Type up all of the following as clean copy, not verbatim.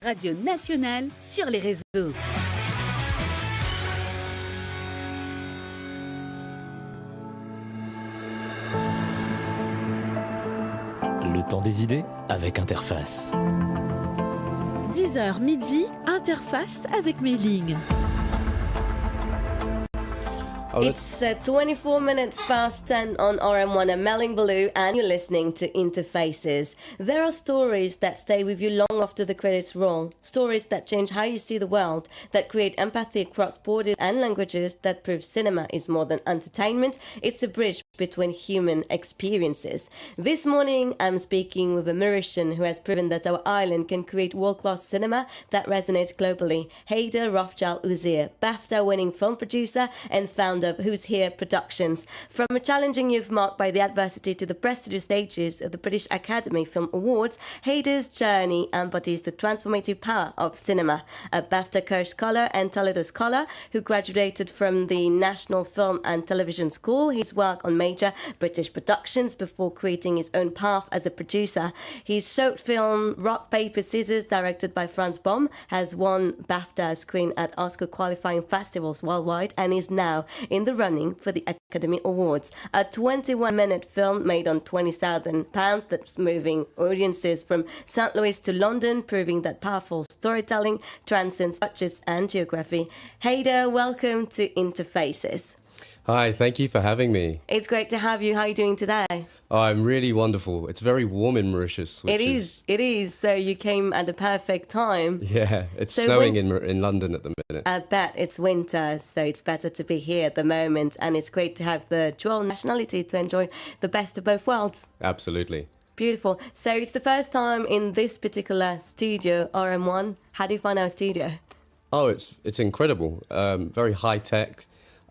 Radio nationale sur les réseaux. Le temps des idées avec Interface. 10h midi, Interface avec Meling. It's 24 minutes past 10 on RM1 and Meling Balloo, and you're listening to Interfaces. There are stories that stay with you long after the credits roll, stories that change how you see the world, that create empathy across borders and languages, that prove cinema is more than entertainment, it's a bridge between human experiences. This morning I'm speaking with a Mauritian who has proven that our island can create world-class cinema that resonates globally. Haider Rafjal Uzir, BAFTA-winning film producer and founder of Who's Here Productions. From a challenging youth marked by the adversity to the prestigious stages of the British Academy Film Awards, Haider's journey embodies the transformative power of cinema. A BAFTA Kerr Scholar and Toledo Scholar who graduated from the National Film and Television School, he's worked on major British productions before creating his own path as a producer. His short film Rock, Paper, Scissors, directed by Franz Baum, has won BAFTA screen at Oscar qualifying festivals worldwide and is now in the running for the Academy Awards. A 21-minute film made on £20,000 that's moving audiences from St. Louis to London, proving that powerful storytelling transcends budgets and geography. Haider, welcome to Interfaces. Hi, thank you for having me. It's great to have you. How are you doing today? Oh, I'm really wonderful. It's very warm in Mauritius. It is. So you came at the perfect time. Yeah, it's snowing in London at the minute. I bet it's winter, so it's better to be here at the moment. And it's great to have the dual nationality to enjoy the best of both worlds. Absolutely. Beautiful. So it's the first time in this particular studio, RM1. How do you find our studio? Oh, it's incredible. Very high tech.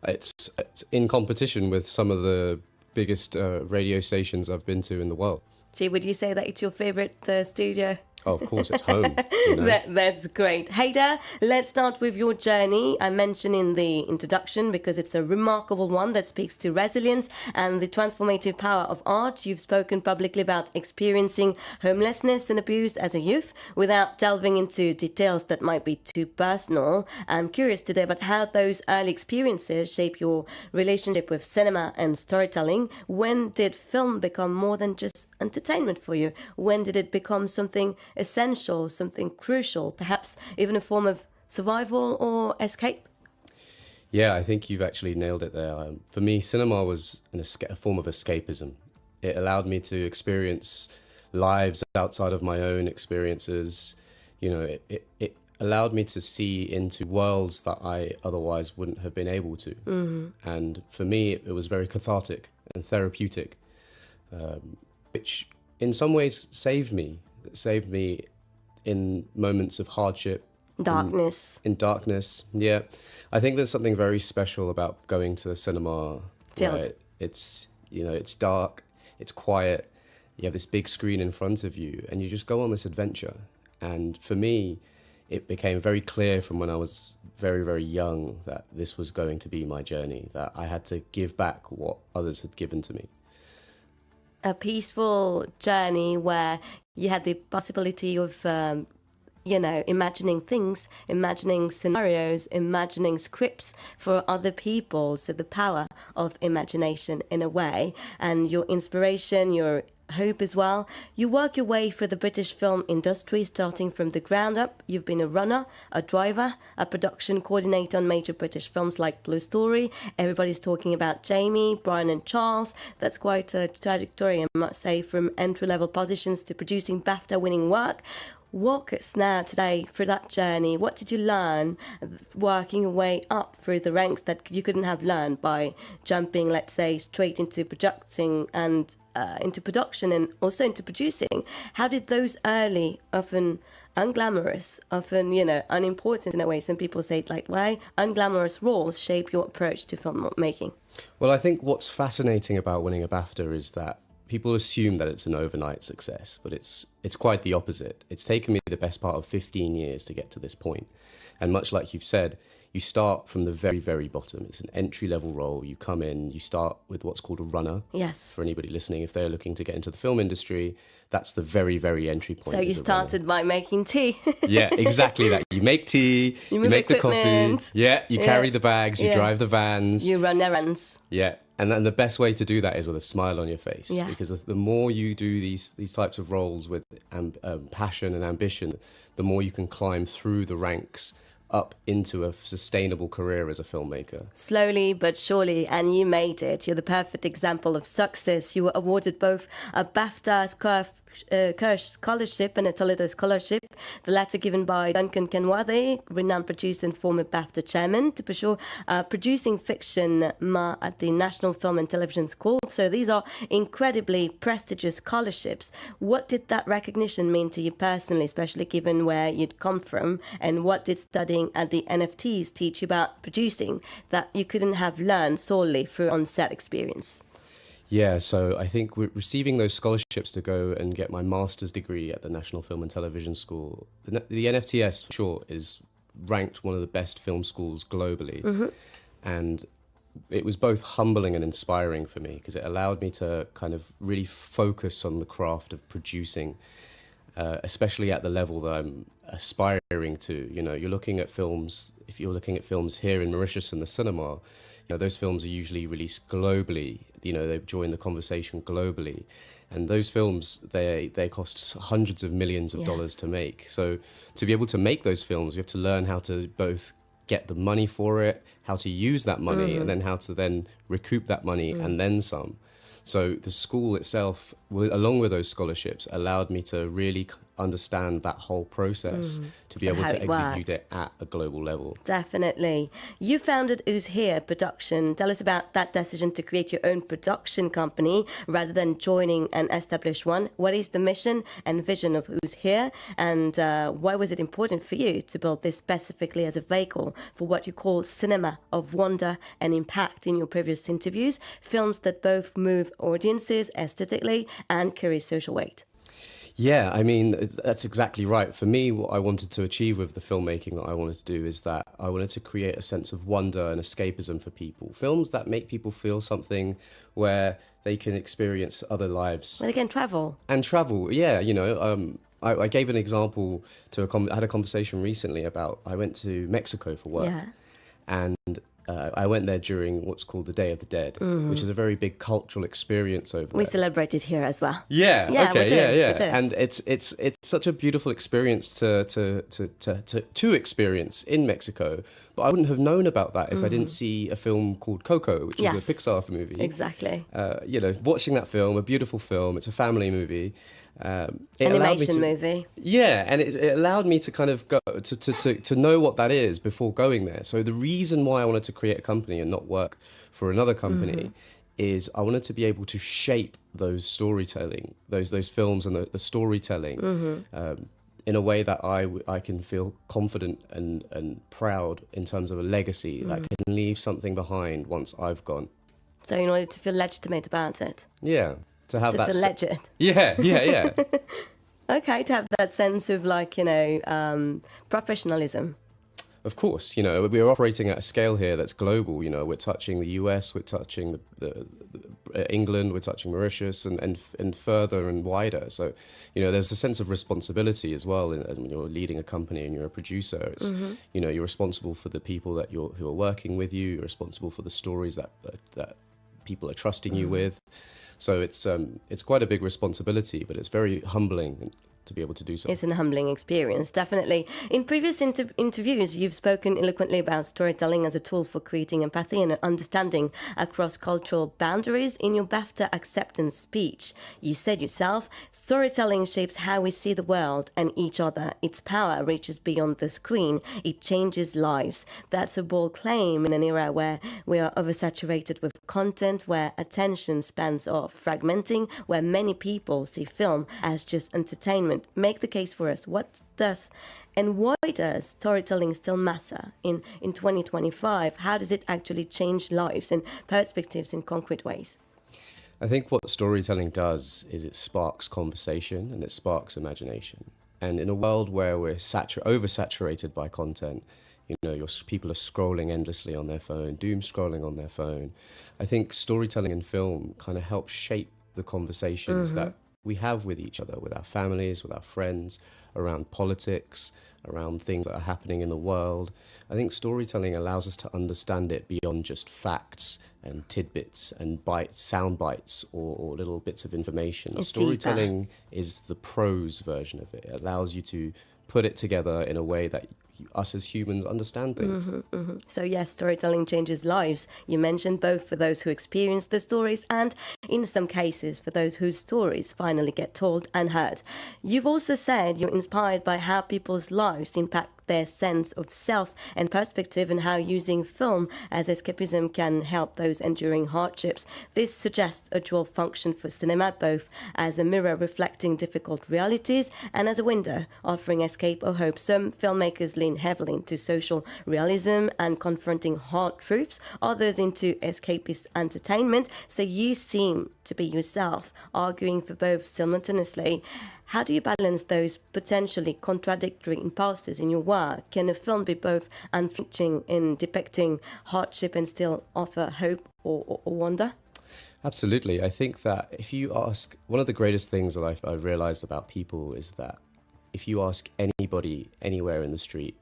It's in competition with some of the biggest radio stations I've been to in the world. Gee, would you say that it's your favourite studio? Oh, of course, it's home. You know? That's great. Haider, let's start with your journey. I mentioned in the introduction because it's a remarkable one that speaks to resilience and the transformative power of art. You've spoken publicly about experiencing homelessness and abuse as a youth without delving into details that might be too personal. I'm curious today about how those early experiences shape your relationship with cinema and storytelling. When did film become more than just entertainment for you? When did it become something essential, something crucial, perhaps even a form of survival or escape? Yeah, I think you've actually nailed it there. For me, cinema was a form of escapism. It allowed me to experience lives outside of my own experiences. You know, it allowed me to see into worlds that I otherwise wouldn't have been able to. Mm-hmm. And for me, it was very cathartic and therapeutic, which in some ways saved me in moments of hardship. Darkness. In darkness, yeah. I think there's something very special about going to the cinema. Where it's dark, it's quiet, you have this big screen in front of you, and you just go on this adventure. And for me, it became very clear from when I was very, very young that this was going to be my journey, that I had to give back what others had given to me. A peaceful journey where you had the possibility of, imagining things, imagining scenarios, imagining scripts for other people. So the power of imagination in a way, and your inspiration, your hope as well. You work your way through the British film industry, starting from the ground up. You've been a runner, a driver, a production coordinator on major British films like Blue Story. Everybody's talking about Jamie, Brian and Charles. That's quite a trajectory, I must say, from entry-level positions to producing BAFTA-winning work. Walk us now today through that journey. What did you learn working your way up through the ranks that you couldn't have learned by jumping, let's say, straight into production and also into producing? How did those early, often unglamorous, often, unimportant in a way, some people say it like way, unglamorous roles shape your approach to filmmaking? Well, I think what's fascinating about winning a BAFTA is that people assume that it's an overnight success, but it's quite the opposite. It's taken me the best part of 15 years to get to this point. And much like you've said, you start from the very, very bottom. It's an entry-level role. You come in, you start with what's called a runner. Yes. For anybody listening, if they're looking to get into the film industry, that's the very, very entry point. So you started by making tea. Yeah, exactly that. You make tea, you make the coffee. Yeah, you carry the bags, you drive the vans. You run errands. Yeah, and then the best way to do that is with a smile on your face. Yeah. Because the more you do these types of roles with passion and ambition, the more you can climb through the ranks up into a sustainable career as a filmmaker. Slowly but surely, and you made it. You're the perfect example of success. You were awarded both a BAFTA Kirsch Scholarship and a Toledo Scholarship, the latter given by Duncan Kenworthy, renowned producer and former BAFTA chairman, to pursue producing fiction at the National Film and Television School. So these are incredibly prestigious scholarships. What did that recognition mean to you personally, especially given where you'd come from? And what did studying at the NFTs teach you about producing that you couldn't have learned solely through on-set experience? Yeah, so I think receiving those scholarships to go and get my master's degree at the National Film and Television School, the NFTS for sure is ranked one of the best film schools globally. Mm-hmm. And it was both humbling and inspiring for me because it allowed me to kind of really focus on the craft of producing, especially at the level that I'm aspiring to. You know, you're looking at films, if you're looking at films here in Mauritius in the cinema, you know, those films are usually released globally. You know, they join the conversation globally. And those films, they cost hundreds of millions of dollars to make. So to be able to make those films, you have to learn how to both get the money for it, how to use that money, and then how to then recoup that money and then some. So the school itself, along with those scholarships, allowed me to really understand that whole process to be able to execute it at a global level. Definitely. You founded Who's Here Production. Tell us about that decision to create your own production company rather than joining an established one. What is the mission and vision of Who's Here? And why was it important for you to build this specifically as a vehicle for what you call cinema of wonder and impact in your previous interviews, films that both move audiences aesthetically and carry social weight? Yeah, I mean, that's exactly right. For me, what I wanted to achieve with the filmmaking that I wanted to do is that I wanted to create a sense of wonder and escapism for people. Films that make people feel something where they can experience other lives. Where they can travel. And travel, yeah. You know, I gave an example I had a conversation recently about, I went to Mexico for work. Yeah. And I went there during what's called the Day of the Dead, which is a very big cultural experience over there. We celebrate it here as well. Yeah, okay, we do. And it's such a beautiful experience to experience in Mexico. But I wouldn't have known about that if I didn't see a film called Coco, which is a Pixar movie. Exactly. You know, watching that film, a beautiful film, it's a family movie. Animation movie. Yeah, and it allowed me to kind of go to know what that is before going there. So the reason why I wanted to create a company and not work for another company is I wanted to be able to shape those storytelling, those films and the storytelling in a way that I can feel confident and proud in terms of a legacy that can leave something behind once I've gone. So in order to feel legitimate about it. Yeah. To have that feel legit. Yeah. Okay, to have that sense of professionalism. Of course, you know, we're operating at a scale here that's global. You know, we're touching the US, we're touching the England, we're touching Mauritius, and further and wider. So, you know, there's a sense of responsibility as well. And when you're leading a company and you're a producer, it's you know, you're responsible for the people who are working with you. You're responsible for the stories that people are trusting you with. So it's quite a big responsibility, but it's very humbling to be able to do so. It's an humbling experience, definitely. In previous interviews, you've spoken eloquently about storytelling as a tool for creating empathy and understanding across cultural boundaries. In your BAFTA acceptance speech, you said yourself, storytelling shapes how we see the world and each other. Its power reaches beyond the screen. It changes lives. That's a bold claim in an era where we are oversaturated with content, where attention spans are fragmenting, where many people see film as just entertainment. Make the case for us. What does and why does storytelling still matter in 2025? How does it actually change lives and perspectives in concrete ways? I think what storytelling does is it sparks conversation and it sparks imagination. And in a world where we're oversaturated by content, people are scrolling endlessly on their phone, doom scrolling on their phone. I think storytelling in film kind of helps shape the conversations that we have with each other, with our families, with our friends, around politics, around things that are happening in the world. I think storytelling allows us to understand it beyond just facts and tidbits and sound bites or little bits of information. It's Storytelling is the prose version of it. It allows you to put it together in a way that us as humans understand things. So yes, storytelling changes lives. You mentioned both for those who experience the stories and, in some cases, for those whose stories finally get told and heard. You've also said you're inspired by how people's lives impact their sense of self and perspective, and how using film as escapism can help those enduring hardships. This suggests a dual function for cinema, both as a mirror reflecting difficult realities and as a window offering escape or hope. Some filmmakers lean heavily into social realism and confronting hard truths, others into escapist entertainment. So you seem to be yourself, arguing for both simultaneously. How do you balance those potentially contradictory impulses in your work? Can a film be both unflinching in depicting hardship and still offer hope or wonder? Absolutely. I think that if you ask, one of the greatest things that I've realized about people is that if you ask anybody anywhere in the street,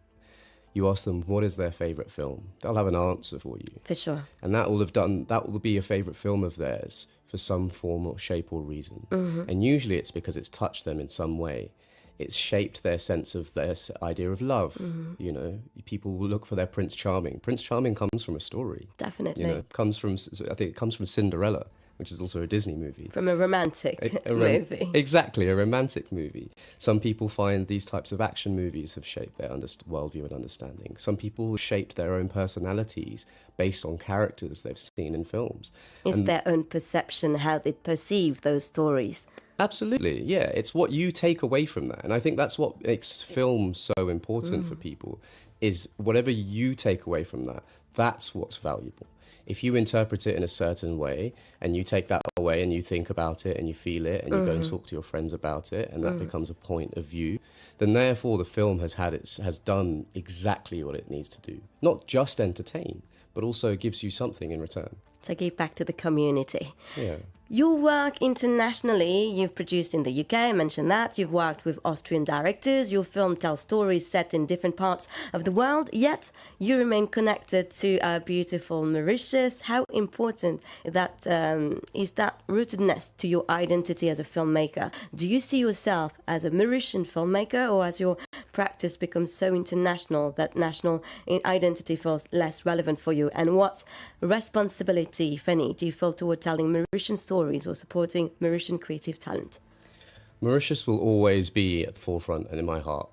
you ask them what is their favorite film, they'll have an answer for you. For sure. And that will be a favorite film of theirs for some form or shape or reason. And usually it's because it's touched them in some way. It's shaped their sense of their idea of love. People will look for their Prince Charming. Prince Charming comes from a story. Definitely. I think it comes from Cinderella, which is also a Disney movie. From a romantic movie. Exactly, a romantic movie. Some people find these types of action movies have shaped their worldview and understanding. Some people have shaped their own personalities based on characters they've seen in films. It's their own perception, how they perceive those stories. Absolutely, yeah. It's what you take away from that. And I think that's what makes film so important for people, is whatever you take away from that, that's what's valuable. If you interpret it in a certain way and you take that away and you think about it and you feel it and you go and talk to your friends about it and that becomes a point of view, then therefore the film has done exactly what it needs to do. Not just entertain, but also gives you something in return. So give back to the community. Yeah. You work internationally. You've produced in the UK, I mentioned that. You've worked with Austrian directors. Your film tells stories set in different parts of the world, yet you remain connected to our beautiful Mauritius. How important is that rootedness to your identity as a filmmaker? Do you see yourself as a Mauritian filmmaker, or as your practice becomes so international that national identity feels less relevant for you? And what responsibility, if any, do you feel toward telling Mauritian stories or supporting Mauritian creative talent? Mauritius will always be at the forefront and in my heart.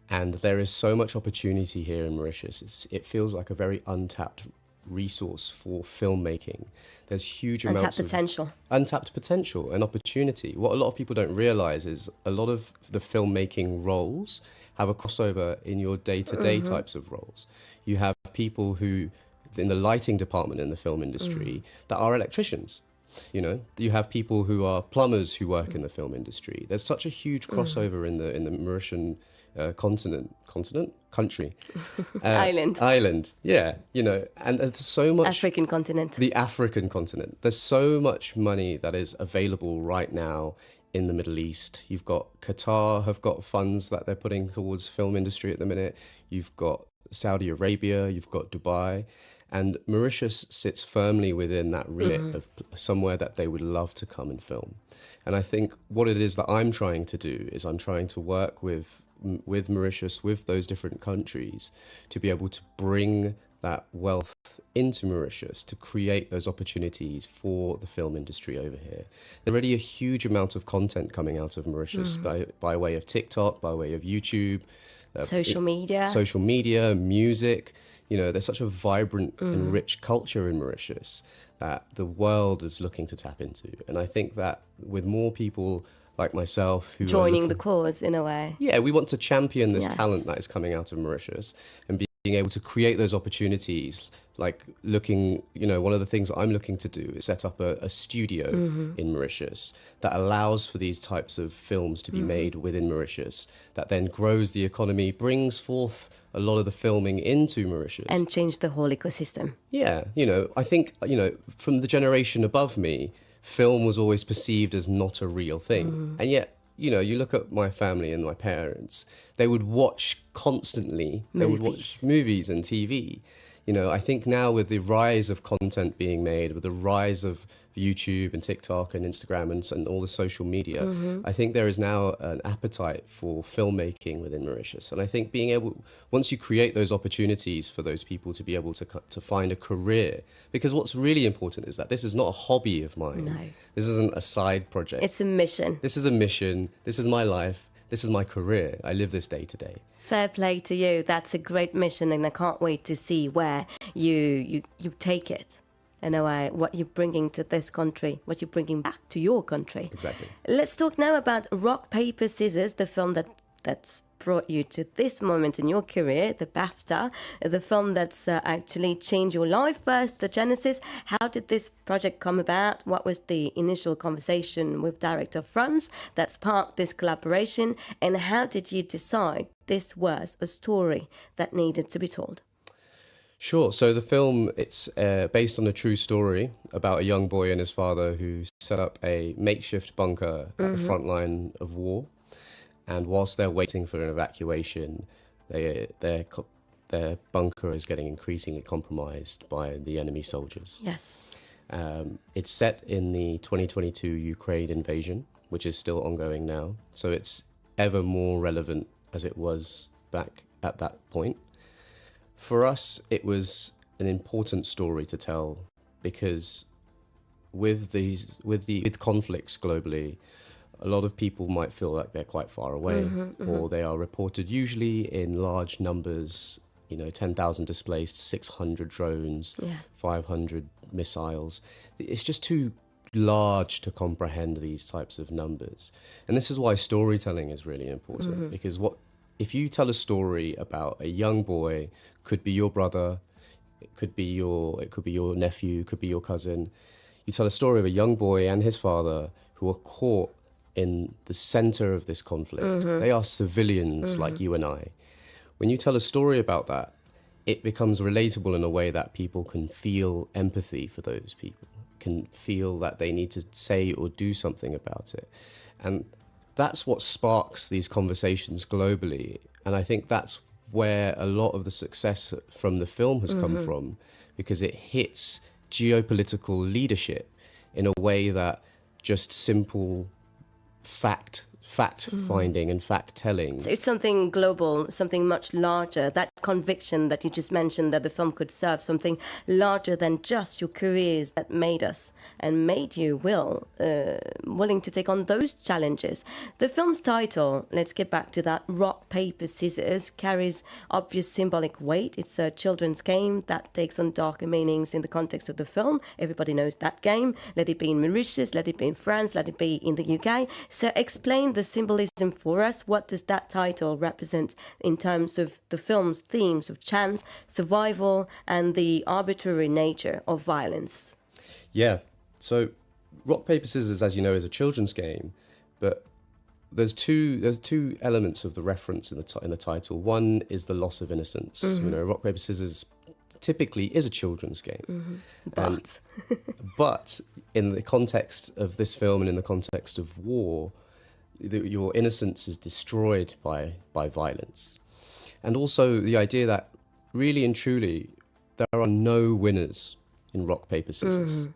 And there is so much opportunity here in Mauritius. It feels like a very untapped resource for filmmaking. There's huge amounts of untapped potential and opportunity. What a lot of people don't realize is a lot of the filmmaking roles have a crossover in your day-to-day types of roles. You have people who, in the lighting department in the film industry, that are electricians. You have people who are plumbers who work in the film industry. There's such a huge crossover in the Mauritian country, island. Yeah, and there's so much African continent. The African continent. There's so much money that is available right now in the Middle East. You've got Qatar have got funds that they're putting towards film industry at the minute. You've got Saudi Arabia. You've got Dubai. And Mauritius sits firmly within that remit of somewhere that they would love to come and film. And I think what it is that I'm trying to do is I'm trying to work with Mauritius, with those different countries, to be able to bring that wealth into Mauritius to create those opportunities for the film industry over here. There's already a huge amount of content coming out of Mauritius by way of TikTok, by way of YouTube, social media, music. There's such a vibrant and rich culture in Mauritius that the world is looking to tap into. And I think that with more people like myself who joining the cause in a way. Yeah, we want to champion this talent that is coming out of Mauritius and be being able to create those opportunities, like looking, one of the things I'm looking to do is set up a studio in Mauritius that allows for these types of films to be made within Mauritius, that then grows the economy, brings forth a lot of the filming into Mauritius. And change the whole ecosystem. Yeah, I think, from the generation above me, film was always perceived as not a real thing. And yet, you look at my family and my parents, they would watch constantly. They would watch movies and TV. I think now with the rise of content being made, with the rise of YouTube and TikTok and Instagram and all the social media, I think there is now an appetite for filmmaking within Mauritius. And I think once you create those opportunities for those people to be able to find a career, because what's really important is that this is not a hobby of mine. No. This isn't a side project. It's a mission. This is a mission. This is my life. This is my career. I live this day to day. Fair play to you. That's a great mission, and I can't wait to see where you take it. And what you're bringing to this country, what you're bringing back to your country. Exactly. Let's talk now about Rock, Paper, Scissors, the film that's brought you to this moment in your career, the BAFTA, the film that's actually changed your life. First, the genesis. How did this project come about? What was the initial conversation with director Franz that sparked this collaboration? And how did you decide this was a story that needed to be told? Sure. So the film, it's based on a true story about a young boy and his father who set up a makeshift bunker at the front line of war. And whilst they're waiting for an evacuation, their bunker is getting increasingly compromised by the enemy soldiers. Yes. It's set in the 2022 Ukraine invasion, which is still ongoing now. So it's ever more relevant as it was back at that point. For us, it was an important story to tell because with conflicts globally, a lot of people might feel like they're quite far away, or they are reported usually in large numbers, 10,000 displaced, 600 drones, 500 missiles. It's just too large to comprehend these types of numbers. And this is why storytelling is really important, because if you tell a story about a young boy, could be your brother, it could be your nephew, could be your cousin. You tell a story of a young boy and his father who are caught in the center of this conflict. They are civilians like you and I. When you tell a story about that, it becomes relatable in a way that people can feel empathy for those people, can feel that they need to say or do something about it. And that's what sparks these conversations globally. And I think that's where a lot of the success from the film has come from, because it hits geopolitical leadership in a way that just simple fact finding and fact telling. So it's something global, something much larger. That conviction that you just mentioned that the film could serve something larger than just your careers that made us and made you willing to take on those challenges. The film's title, let's get back to that, Rock, Paper, Scissors, carries obvious symbolic weight. It's a children's game that takes on darker meanings in the context of the film. Everybody knows that game. Let it be in Mauritius, let it be in France, let it be in the UK. So explain the symbolism for us. What does that title represent in terms of the film's themes of chance, survival, and the arbitrary nature of violence? Yeah. So Rock, Paper, Scissors, as you know, is a children's game, but there's two elements of the reference in the title. One is the loss of innocence. Rock, Paper, Scissors typically is a children's game. But in the context of this film and in the context of war, your innocence is destroyed by violence. And also the idea that really and truly there are no winners in Rock, Paper, Scissors,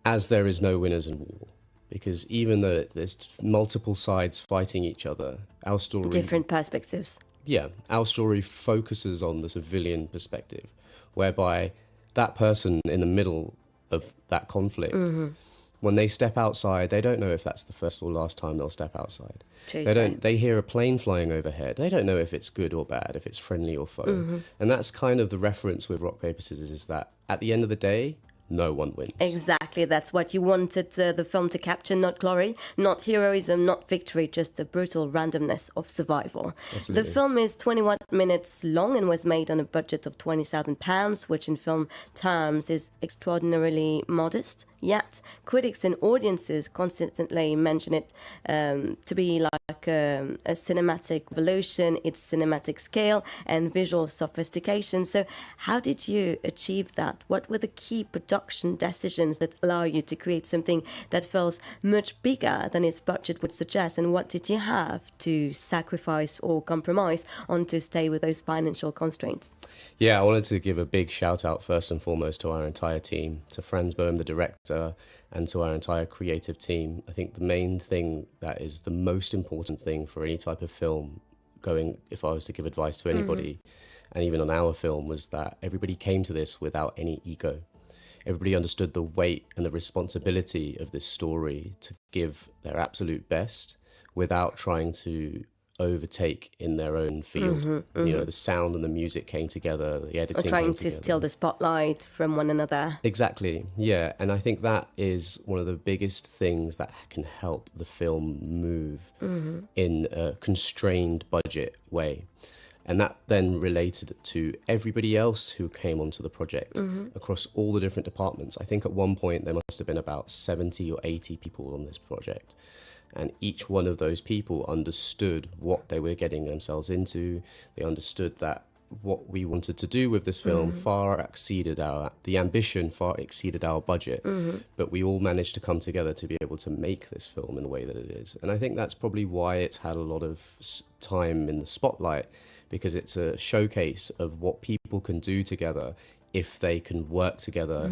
as there is no winners in war. Because even though there's multiple sides fighting each other, our story... Different perspectives. Yeah, our story focuses on the civilian perspective, whereby that person in the middle of that conflict, when they step outside, they don't know if that's the first or last time they'll step outside. They hear a plane flying overhead. They don't know if it's good or bad, if it's friendly or foe. And that's kind of the reference with Rock, Paper, Scissors, is that at the end of the day, no one wins. Exactly, that's what you wanted the film to capture, not glory, not heroism, not victory, just the brutal randomness of survival. Absolutely. The film is 21 minutes long and was made on a budget of £20,000, which in film terms is extraordinarily modest. Yet, critics and audiences constantly mention it to be like a cinematic revolution, its cinematic scale and visual sophistication. So how did you achieve that? What were the key production decisions that allow you to create something that feels much bigger than its budget would suggest? And what did you have to sacrifice or compromise on to stay with those financial constraints? Yeah, I wanted to give a big shout out first and foremost to our entire team, to Franz Boehm, the director, and to our entire creative team. I think the main thing that is the most important thing for any type of film going, if I was to give advice to anybody, and even on our film, was that everybody came to this without any ego. Everybody understood the weight and the responsibility of this story to give their absolute best without trying to overtake in their own field. You know, the sound and the music came together, the editing Or trying came to together. steal the spotlight from one another. Exactly, yeah. And I think that is one of the biggest things that can help the film move in a constrained budget way. And that then related to everybody else who came onto the project across all the different departments. I think at one point there must have been about 70 or 80 people on this project. And each one of those people understood what they were getting themselves into. They understood that what we wanted to do with this film the ambition far exceeded our budget. But we all managed to come together to be able to make this film in the way that it is. And I think that's probably why it's had a lot of time in the spotlight, because it's a showcase of what people can do together if they can work together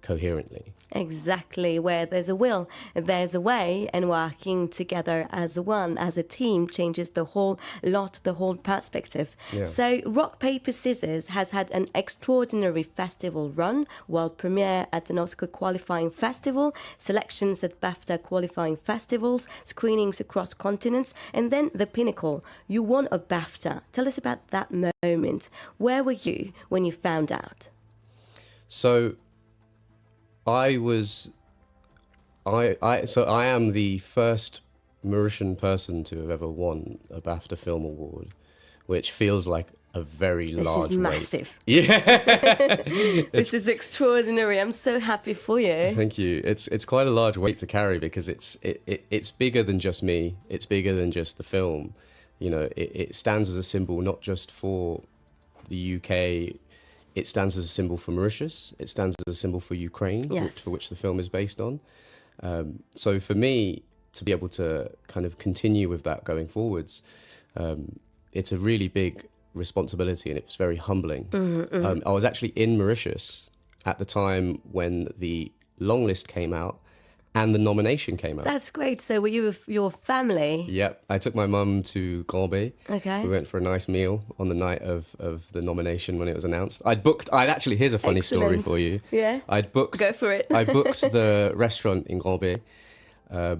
coherently. Exactly, where there's a will, there's a way, and working together as one, as a team, changes the whole lot, the whole perspective. Yeah. So Rock, Paper, Scissors has had an extraordinary festival run, world premiere at an Oscar qualifying festival, selections at BAFTA qualifying festivals, screenings across continents, and then the pinnacle. You won a BAFTA. Tell us about that moment. Where were you when you found out? So I am the first Mauritian person to have ever won a BAFTA Film Award, which feels like a very large This is weight. massive. Yeah. This is extraordinary. I'm so happy for you. Thank you. It's quite a large weight to carry, because it's bigger than just me. It's bigger than just the film. You know, it stands as a symbol not just for the UK. It stands as a symbol for Mauritius. It stands as a symbol for Ukraine, Yes. for which the film is based on. So for me to be able to kind of continue with that going forwards, it's a really big responsibility, and it's very humbling. I was actually in Mauritius at the time when the long list came out and the nomination came out. That's great. So were you with your family? Yep, I took my mum to Grand Bay. Okay. We went for a nice meal on the night of the here's a funny story Excellent. for you. Yeah. Go for it. I booked the restaurant in Grand Bay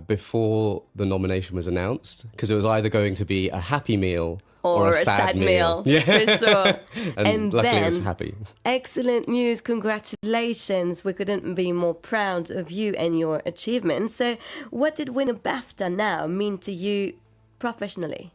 before the nomination was announced, because it was either going to be a happy meal or a sad meal. Yeah. For sure. and luckily then, it was happy. Excellent news. Congratulations. We couldn't be more proud of you and your achievements. So what did win a BAFTA now mean to you professionally?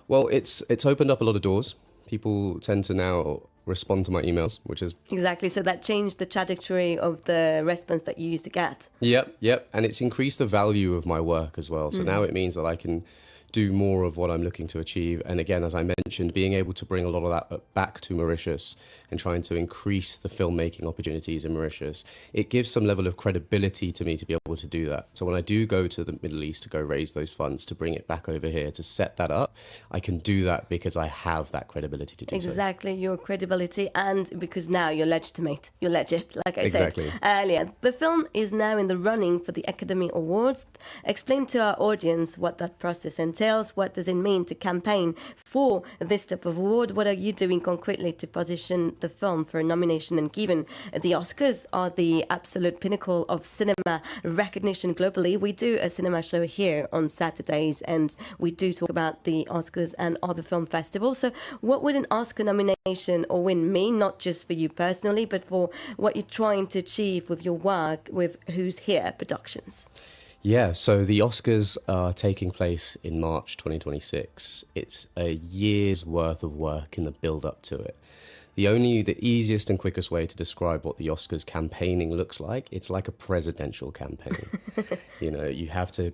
Well, it's opened up a lot of doors. People tend to now respond to my emails, which is... Exactly. So that changed the trajectory of the response that you used to get. Yep. And it's increased the value of my work as well. So now it means that I can do more of what I'm looking to achieve. And again, as I mentioned, being able to bring a lot of that back to Mauritius and trying to increase the filmmaking opportunities in Mauritius, it gives some level of credibility to me to be able to do that. So when I do go to the Middle East to go raise those funds, to bring it back over here, to set that up, I can do that because I have that credibility to do so. Exactly, your credibility, and because now you're legitimate, you're legit, like I Exactly. said earlier. The film is now in the running for the Academy Awards. Explain to our audience what that process entails entails? What does it mean to campaign for this type of award? What are you doing concretely to position the film for a nomination? And given the Oscars are the absolute pinnacle of cinema recognition globally, we do a cinema show here on Saturdays, and we do talk about the Oscars and other film festivals. So what would an Oscar nomination or win mean, not just for you personally, but for what you're trying to achieve with your work with Who's Here Productions? Yeah, so the Oscars are taking place in March 2026. It's a year's worth of work in the build-up to it. The easiest and quickest way to describe what the Oscars campaigning looks like, it's like a presidential campaign. You have to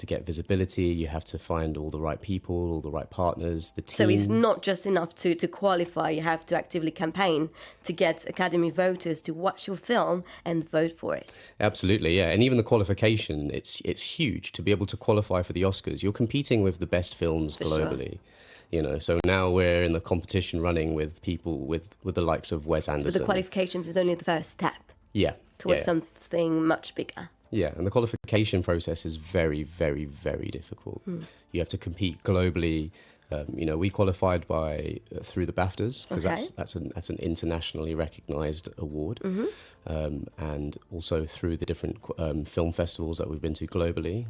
get visibility, you have to find all the right people, all the right partners, the team. So it's not just enough to qualify, you have to actively campaign to get Academy voters to watch your film and vote for it. Absolutely, yeah. And even the qualification, it's huge to be able to qualify for the Oscars. You're competing with the best films globally. Sure. So now we're in the competition running with people with the likes of Wes Anderson. So the qualifications is only the first step. Yeah. Towards something much bigger. Yeah, and the qualification process is very, very, very difficult. You have to compete globally. We qualified through the BAFTAs because that's an internationally recognised award, and also through the different film festivals that we've been to globally.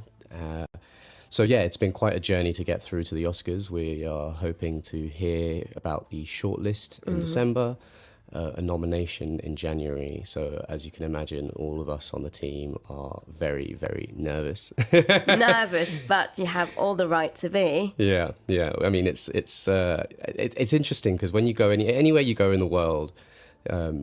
So yeah, it's been quite a journey to get through to the Oscars. We are hoping to hear about the shortlist in December, a nomination in January. So as you can imagine, all of us on the team are very, very nervous. Nervous, but you have all the right to be. Yeah. I mean, it's interesting because when you go anywhere you go in the world,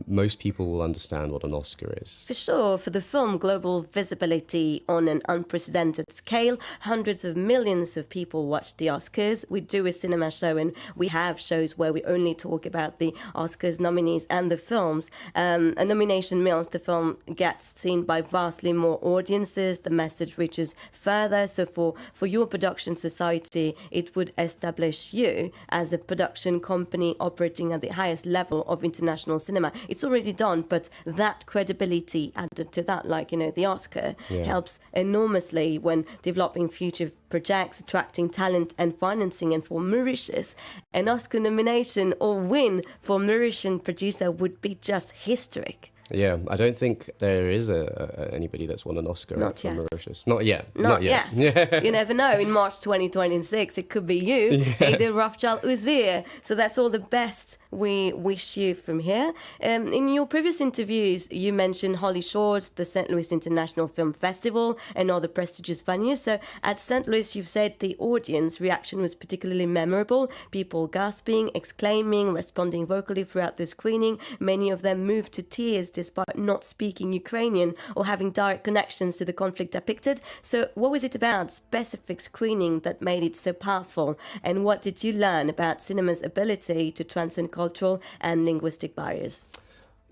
most people will understand what an Oscar is. For sure, for the film, global visibility on an unprecedented scale. Hundreds of millions of people watch the Oscars. We do a cinema show, and we have shows where we only talk about the Oscars nominees and the films. A nomination means the film gets seen by vastly more audiences, the message reaches further. So for your production society, it would establish you as a production company operating at the highest level of international cinema. It's already done, but that credibility added to that, the Oscar, helps enormously when developing future projects, attracting talent and financing. And for Mauritius, an Oscar nomination or win for Mauritian producer would be just historic. Yeah, I don't think there is anybody that's won an Oscar from Mauritius. Not yet. Not yet. Yeah. You never know. In March 2026, it could be you, Ada Rothschild Uzier. So that's all the best we wish you from here. In your previous interviews, you mentioned Holly Shores, the St. Louis International Film Festival, and other prestigious venues. So at St. Louis, you've said the audience reaction was particularly memorable. People gasping, exclaiming, responding vocally throughout the screening. Many of them moved to tears despite not speaking Ukrainian or having direct connections to the conflict depicted. So what was it about specific screening that made it so powerful? And what did you learn about cinema's ability to transcend cultural and linguistic barriers?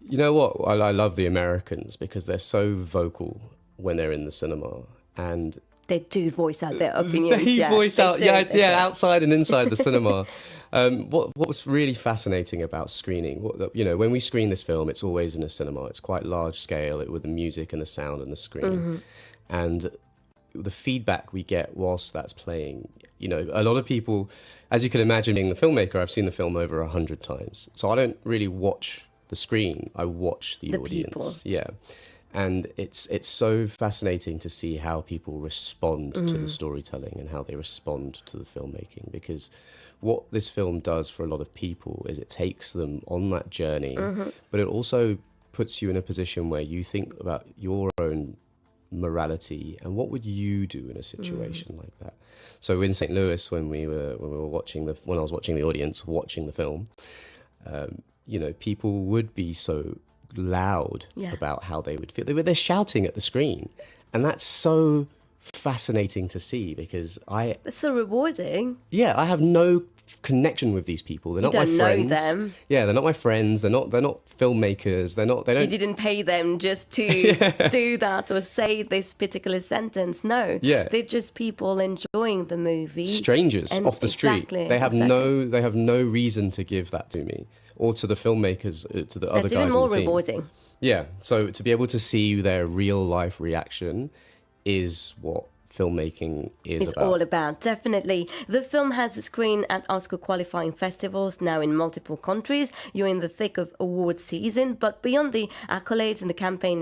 You know what? I love the Americans because they're so vocal when they're in the cinema. And they do voice out their opinions. Outside and inside the cinema. What was really fascinating about screening, when we screen this film, it's always in a cinema. It's quite large scale with the music and the sound and the screen. And the feedback we get whilst that's playing, a lot of people, as you can imagine, being the filmmaker, I've seen the film over 100 times. So I don't really watch the screen. I watch the audience. People. Yeah. And it's so fascinating to see how people respond to the storytelling and how they respond to the filmmaking, because what this film does for a lot of people is it takes them on that journey, but it also puts you in a position where you think about your own morality and what would you do in a situation like that. So in St. Louis, when I was watching the audience watching the film, people would be so loud about how they would feel. They're shouting at the screen, and that's so fascinating to see because it's so rewarding. I have no connection with these people. They're not my friends. You don't know them. Yeah, they're not my friends. They're not filmmakers. They don't. You didn't pay them just to do that or say this particular sentence. No. Yeah. They're just people enjoying the movie. Strangers off the street. They have no reason to give that to me or to the filmmakers, to the other guys in the team. That's even more rewarding. Yeah. So to be able to see their real life reaction is what filmmaking is it's about. all about. Definitely. The film has screened at Oscar qualifying festivals now in multiple countries. You're in the thick of award season, but beyond the accolades and the campaign,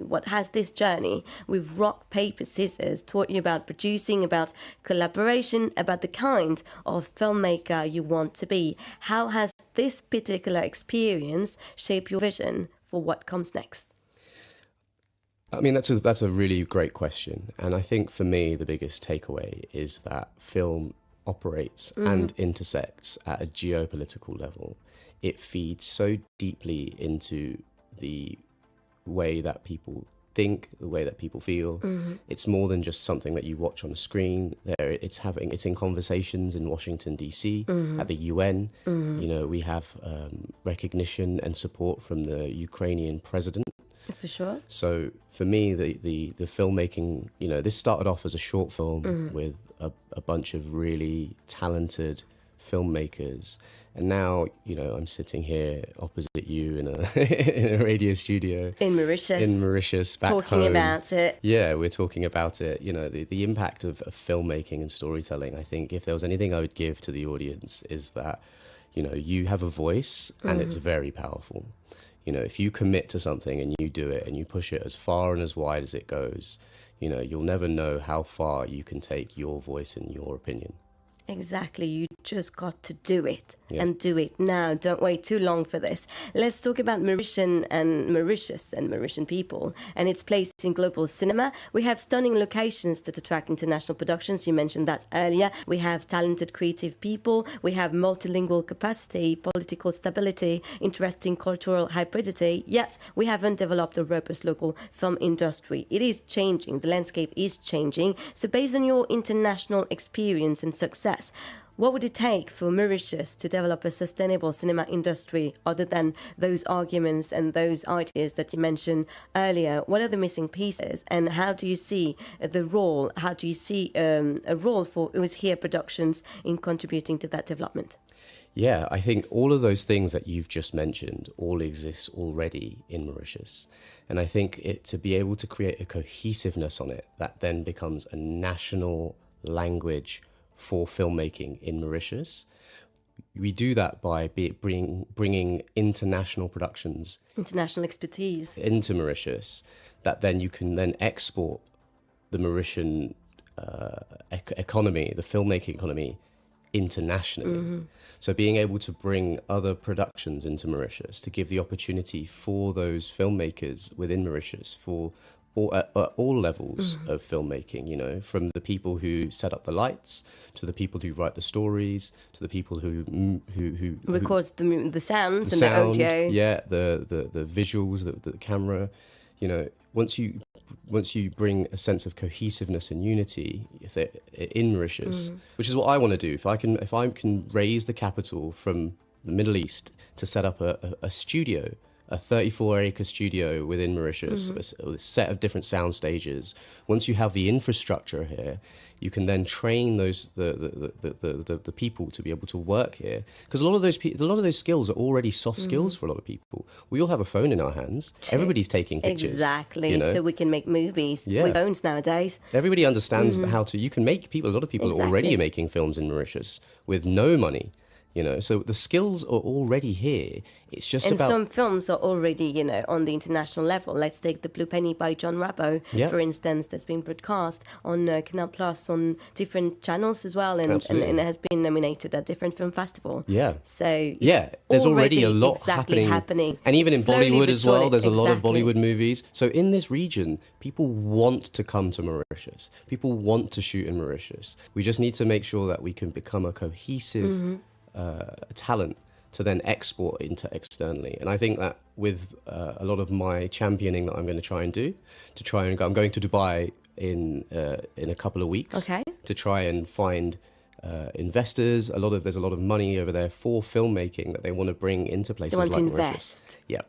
what has this journey with rock, paper, scissors taught you about producing, about collaboration, about the kind of filmmaker you want to be? How has this particular experience shaped your vision for what comes next? I mean, that's a really great question. And I think for me, the biggest takeaway is that film operates and intersects at a geopolitical level. It feeds so deeply into the way that people think, the way that people feel. It's more than just something that you watch on a screen. It's in conversations in Washington DC, at the UN. You know, we have recognition and support from the Ukrainian president. For sure. So for me, the filmmaking, you know, this started off as a short film with a bunch of really talented filmmakers. And now, you know, I'm sitting here opposite you in a radio studio. In Mauritius. Back talking home. About it. Yeah, we're talking about it. You know, the impact of filmmaking and storytelling. I think if there was anything I would give to the audience is that, you know, you have a voice and it's very powerful. You know, if you commit to something and you do it and you push it as far and as wide as it goes, you know, you'll never know how far you can take your voice and your opinion. Exactly. You just got to do it and do it now. Don't wait too long for this. Let's talk about Mauritius and Mauritian people and its place in global cinema. We have stunning locations that attract international productions. You mentioned that earlier. We have talented creative people. We have multilingual capacity, political stability, interesting cultural hybridity. Yet we haven't developed a robust local film industry. It is changing. The landscape is changing. So based on your international experience and success, what would it take for Mauritius to develop a sustainable cinema industry other than those arguments and those ideas that you mentioned earlier? What are the missing pieces and how do you see the role? How do you see a role for US Here Productions in contributing to that development? Yeah, I think all of those things that you've just mentioned all exist already in Mauritius. And I think to be able to create a cohesiveness on it that then becomes a national language for filmmaking in Mauritius. We do that by bringing international productions, international expertise into Mauritius, that then you can then export the Mauritian economy, the filmmaking economy, internationally. So being able to bring other productions into Mauritius to give the opportunity for those filmmakers within Mauritius for at all levels of filmmaking, you know, from the people who set up the lights to the people who write the stories to the people who records the sounds and the audio. Yeah, the visuals, the camera. You know, once you bring a sense of cohesiveness and unity, if they're in Mauritius, which is what I want to do. If I can raise the capital from the Middle East to set up a studio, a 34-acre studio within Mauritius, a set of different sound stages. Once you have the infrastructure here, you can then train the people to be able to work here. Because a lot of those skills are already soft skills for a lot of people. We all have a phone in our hands. True. Everybody's taking pictures. Exactly. You know? So we can make movies with phones nowadays. Everybody understands how to. You can make people. A lot of people are already making films in Mauritius with no money. You know, so the skills are already here. It's just and about... some films are already, you know, on the international level. Let's take The Blue Penny by John Rabbo, for instance, that's been broadcast on Canal Plus on different channels as well, and it has been nominated at different film festivals. Yeah. So there's already a lot happening. And even in slowly Bollywood as well, there's a lot of exactly. Bollywood movies. So in this region, people want to come to Mauritius. People want to shoot in Mauritius. We just need to make sure that we can become a cohesive... talent to then export into externally. And I think that with a lot of my championing that I'm going to try and do, I'm going to Dubai in a couple of weeks to try and find investors. There's a lot of money over there for filmmaking that they want to bring into places like Mauritius. Invest. Yeah.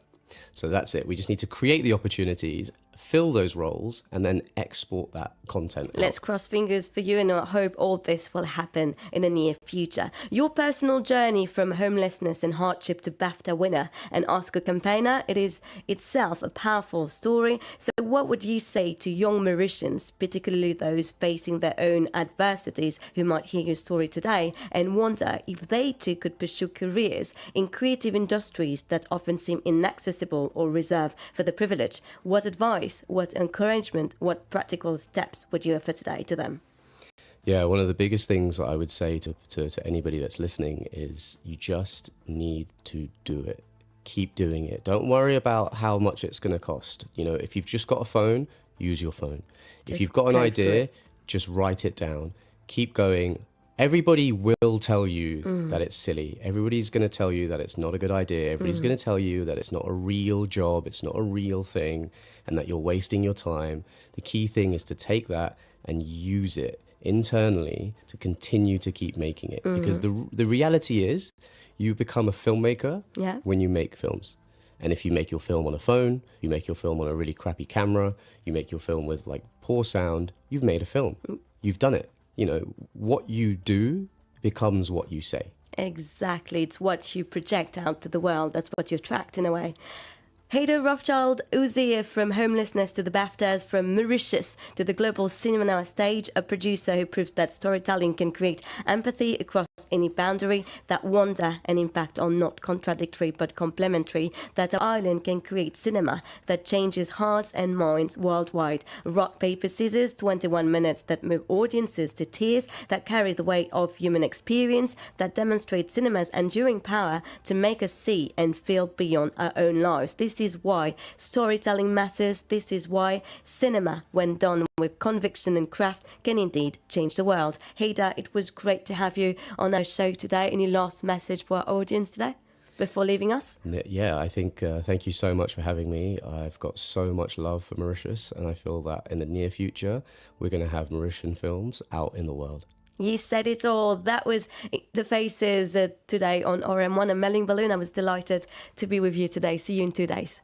So that's it. We just need to create the opportunities, fill those roles, and then export that content out. Let's cross fingers for you, and I hope all this will happen in the near future. Your personal journey from homelessness and hardship to BAFTA winner and Oscar campaigner, it is itself a powerful story. So what would you say to young Mauritians, particularly those facing their own adversities, who might hear your story today and wonder if they too could pursue careers in creative industries that often seem inaccessible or reserved for the privileged? What advice, what encouragement, what practical steps would you offer today to them? Yeah, one of the biggest things I would say to anybody that's listening is you just need to do it. Keep doing it. Don't worry about how much it's going to cost. You know, if you've just got a phone, use your phone. If you've got an idea, just write it down. Keep going. Everybody will tell you that it's silly. Everybody's going to tell you that it's not a good idea. Everybody's going to tell you that it's not a real job, it's not a real thing, and that you're wasting your time. The key thing is to take that and use it internally to continue to keep making it. Because the reality is, you become a filmmaker when you make films. And if you make your film on a phone, you make your film on a really crappy camera, you make your film with like poor sound, you've made a film. You've done it. You know, what you do becomes what you say. Exactly. It's what you project out to the world. That's what you attract in a way. Hader Rothschild, Uzier, from homelessness to the BAFTAs, from Mauritius to the global cinema now stage, a producer who proves that storytelling can create empathy across any boundary, that wonder and impact are not contradictory but complementary, that our island can create cinema that changes hearts and minds worldwide. Rock, paper, scissors, 21 minutes that move audiences to tears, that carry the weight of human experience, that demonstrate cinema's enduring power to make us see and feel beyond our own lives. This is why storytelling matters. This is why cinema, when done with conviction and craft, can indeed change the world. Hader, it was great to have you on our show today. Any last message for our audience today before leaving us? Yeah, I think thank you so much for having me. I've got so much love for Mauritius, and I feel that in the near future, we're going to have Mauritian films out in the world. You said it all. That was The Faces today on RM1 and Meling Balloo. I was delighted to be with you today. See you in 2 days.